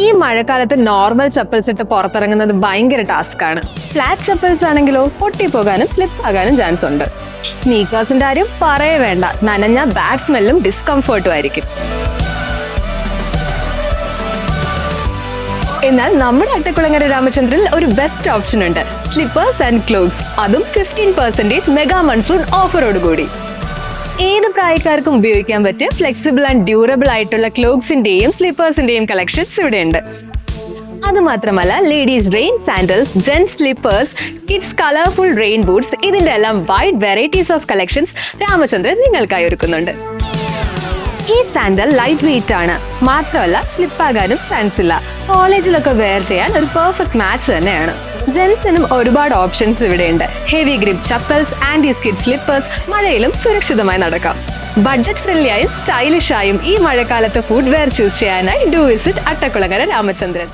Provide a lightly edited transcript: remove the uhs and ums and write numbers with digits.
ഈ മഴക്കാലത്ത് normal chappals ഇട്ട് പുറത്തിറങ്ങുന്നത് ഭയങ്കര ടാസ്ക് ആണ്. ഫ്ലാറ്റ് ചപ്പൽസ് ആണെങ്കിലോ പൊട്ടിപ്പോകാനും സ്ലിപ്പ് ആകാനും ചാൻസ് ഉണ്ട്. സ്നീക്കേഴ്സിന്റെ കാര്യം പറയേ വേണ്ട, നനഞ്ഞ ബാഡ് സ്മെല്ലും ഡിസ്കംഫർട്ടും ആയിരിക്കും. എന്നാൽ നമ്മുടെ അട്ടക്കുളങ്ങര രാമചന്ദ്രനിൽ ഒരു ബെസ്റ്റ് ഓപ്ഷൻ ഉണ്ട്, സ്ലിപ്പേഴ്സ് ആൻഡ് ക്ലോത്ത്സ്, അതും 15% മെഗാ മൺസൂൺ ഓഫറോട് കൂടി. ഏത് പ്രായക്കാർക്കും ഉപയോഗിക്കാൻ പറ്റിയ ഫ്ലെക്സിബിൾ ആൻഡ് ഡ്യൂറബിൾ ആയിട്ടുള്ള ക്ലോത്ത്സിന്റെയും സ്ലിപ്പേഴ്സിന്റെയും കളക്ഷൻസ് ഇവിടെയുണ്ട്. അത് മാത്രമല്ല, ladies rain sandals, gents slippers, kids colourful rain boots, ഇതിന്റെ എല്ലാം wide varieties of collections Ramachandran നിങ്ങൾക്കായി ഒരുക്കുന്നുണ്ട്. ഈ സാൻഡൽ ലൈറ്റ് വെയിറ്റ് ആണ്, മാത്രമല്ല സ്ലിപ്പാകാനും ചാൻസ് ഇല്ല. കോളേജിലൊക്കെ വെയർ ചെയ്യാൻ ഒരു പെർഫെക്റ്റ് മാച്ച് തന്നെയാണ്. ജെന്റ്സിനും ഒരുപാട് ഓപ്ഷൻസ് ഇവിടെയുണ്ട്. Heavy grip chappals, anti skid slippers, മഴയിലും സുരക്ഷിതമായി നടക്കാം. ബഡ്ജറ്റ് ഫ്രണ്ട്ലി ആയും സ്റ്റൈലിഷ് ആയും ഈ മഴക്കാലത്ത് ഫുഡ് വെയർ ചൂസ് ചെയ്യാനായി ഡു വിസിറ്റ് അട്ടക്കുളങ്ങര രാമചന്ദ്രൻ.